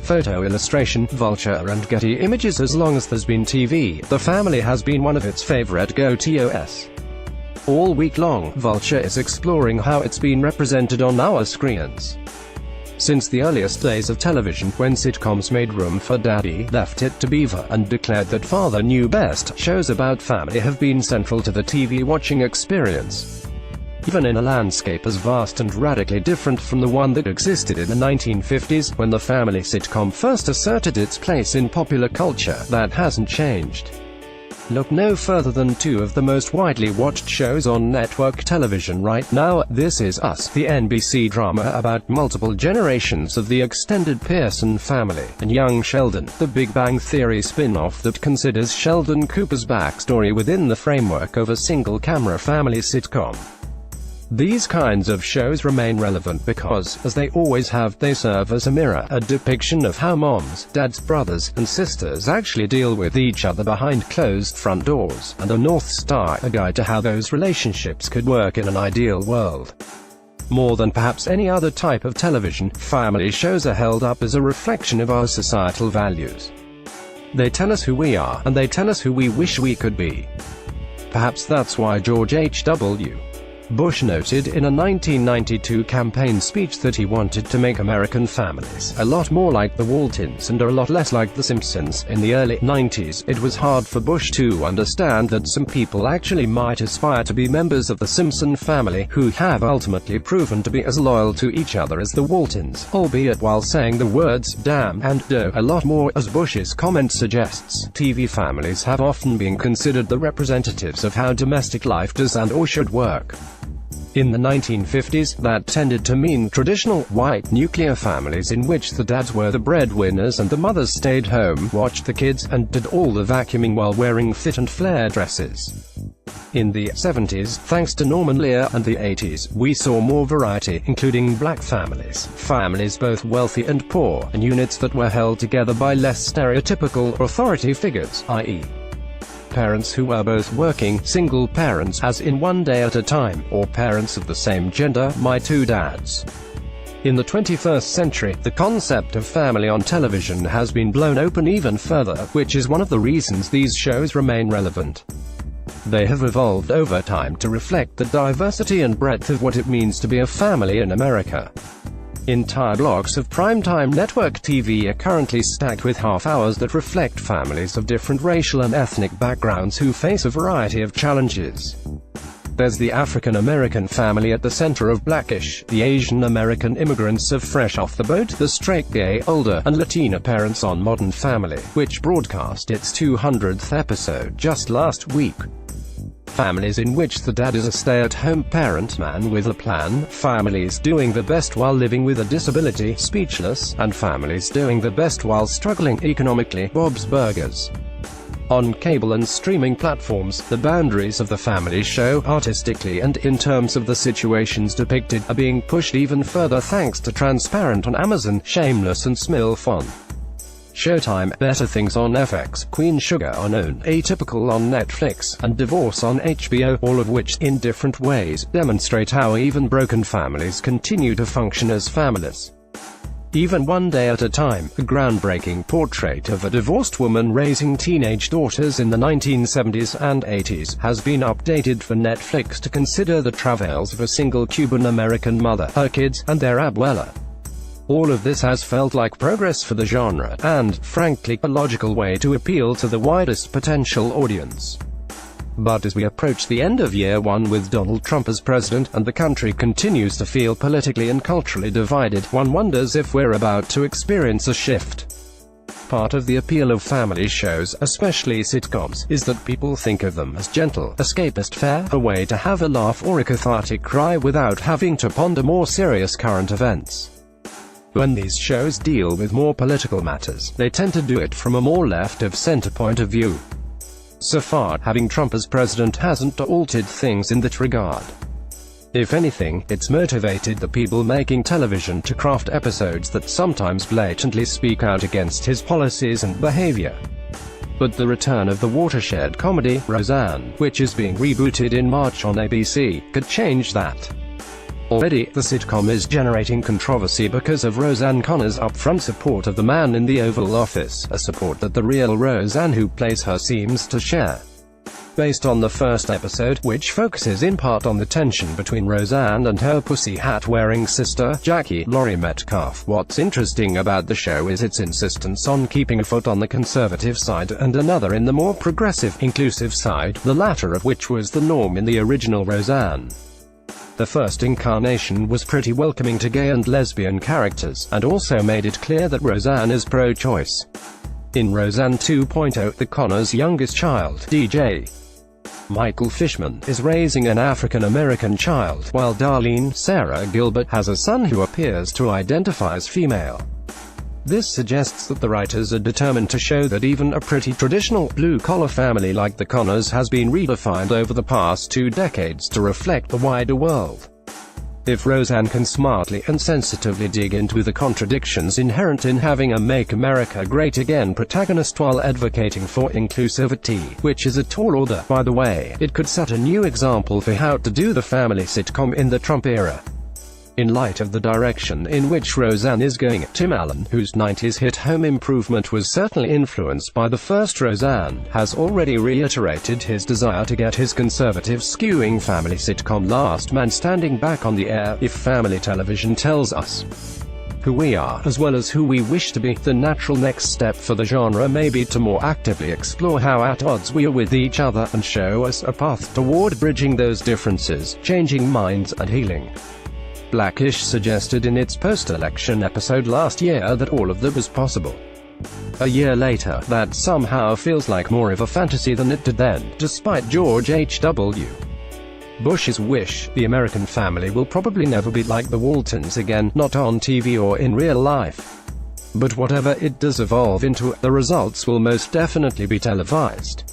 photo illustration, Vulture and Getty Images. As long as there's been TV, the family has been one of its favorite go-tos. All week long, Vulture is exploring how it's been represented on our screens. Since the earliest days of television, when sitcoms made room for Daddy, left it to Beaver, and declared that Father knew best, shows about family have been central to the TV watching experience. Even in a landscape as vast and radically different from the one that existed in the 1950s, when the family sitcom first asserted its place in popular culture, that hasn't changed. Look no further than two of the most widely watched shows on network television right now. This Is Us, the NBC drama about multiple generations of the extended Pearson family, and Young Sheldon, the Big Bang Theory spin-off that considers Sheldon Cooper's backstory within the framework of a single-camera family sitcom. These kinds of shows remain relevant because, as they always have, they serve as a mirror, a depiction of how moms, dads, brothers, and sisters actually deal with each other behind closed front doors, and a North Star, a guide to how those relationships could work in an ideal world. More than perhaps any other type of television, family shows are held up as a reflection of our societal values. They tell us who we are, and they tell us who we wish we could be. Perhaps that's why George H.W. Bush noted in a 1992 campaign speech that he wanted to make American families a lot more like the Waltons and a lot less like The Simpsons. In the early 90s, it was hard for Bush to understand that some people actually might aspire to be members of the Simpson family, who have ultimately proven to be as loyal to each other as the Waltons, albeit while saying the words damn and do a lot more. As Bush's comment suggests, TV families have often been considered the representatives of how domestic life does and or should work. In the 1950s, that tended to mean traditional, white, nuclear families in which the dads were the breadwinners and the mothers stayed home, watched the kids, and did all the vacuuming while wearing fit and flare dresses. In the 70s, thanks to Norman Lear, and the 80s, we saw more variety, including black families, families both wealthy and poor, and units that were held together by less stereotypical authority figures, i.e. parents who were both working, single parents, as in One Day at a Time, or parents of the same gender, My Two Dads. In the 21st century, the concept of family on television has been blown open even further, which is one of the reasons these shows remain relevant. They have evolved over time to reflect the diversity and breadth of what it means to be a family in America. Entire blocks of primetime network TV are currently stacked with half-hours that reflect families of different racial and ethnic backgrounds who face a variety of challenges. There's the African-American family at the center of Blackish, the Asian-American immigrants of Fresh Off the Boat, the straight gay, older, and Latina parents on Modern Family, which broadcast its 200th episode just last week. Families in which the dad is a stay-at-home parent, man with a plan, families doing the best while living with a disability, speechless, and families doing the best while struggling economically, Bob's Burgers. On cable and streaming platforms, the boundaries of the family show, artistically and in terms of the situations depicted, are being pushed even further thanks to Transparent on Amazon, Shameless and Smilf on Showtime, Better Things on FX, Queen Sugar on OWN, Atypical on Netflix, and Divorce on HBO, all of which, in different ways, demonstrate how even broken families continue to function as families. Even One Day at a Time, a groundbreaking portrait of a divorced woman raising teenage daughters in the 1970s and 80s, has been updated for Netflix to consider the travails of a single Cuban-American mother, her kids, and their abuela. All of this has felt like progress for the genre, and, frankly, a logical way to appeal to the widest potential audience. But as we approach the end of year one with Donald Trump as president, and the country continues to feel politically and culturally divided, one wonders if we're about to experience a shift. Part of the appeal of family shows, especially sitcoms, is that people think of them as gentle, escapist fare, a way to have a laugh or a cathartic cry without having to ponder more serious current events. When these shows deal with more political matters, they tend to do it from a more left-of-center point of view. So far, having Trump as president hasn't altered things in that regard. If anything, it's motivated the people making television to craft episodes that sometimes blatantly speak out against his policies and behavior. But the return of the watershed comedy, Roseanne, which is being rebooted in March on ABC, could change that. Already, the sitcom is generating controversy because of Roseanne Connor's upfront support of the man in the Oval Office, a support that the real Roseanne who plays her seems to share. Based on the first episode, which focuses in part on the tension between Roseanne and her pussy hat-wearing sister, Jackie Laurie Metcalf, what's interesting about the show is its insistence on keeping a foot on the conservative side and another in the more progressive, inclusive side, the latter of which was the norm in the original Roseanne. The first incarnation was pretty welcoming to gay and lesbian characters, and also made it clear that Roseanne is pro-choice. In Roseanne 2.0, the Connors' youngest child, DJ Michael Fishman, is raising an African-American child, while Darlene Sarah Gilbert has a son who appears to identify as female. This suggests that the writers are determined to show that even a pretty traditional, blue-collar family like the Connors has been redefined over the past 2 decades to reflect the wider world. If Roseanne can smartly and sensitively dig into the contradictions inherent in having a Make America Great Again protagonist while advocating for inclusivity, which is a tall order, by the way, it could set a new example for how to do the family sitcom in the Trump era. In light of the direction in which Roseanne is going, Tim Allen, whose 90s hit Home Improvement was certainly influenced by the first Roseanne, has already reiterated his desire to get his conservative-skewing family sitcom Last Man Standing back on the air. If family television tells us who we are, as well as who we wish to be, the natural next step for the genre may be to more actively explore how at odds we are with each other, and show us a path toward bridging those differences, changing minds, and healing. Blackish suggested in its post-election episode last year that all of that was possible. A year later, that somehow feels like more of a fantasy than it did then. Despite George H.W. Bush's wish, the American family will probably never be like the Waltons again, not on TV or in real life. But whatever it does evolve into, the results will most definitely be televised.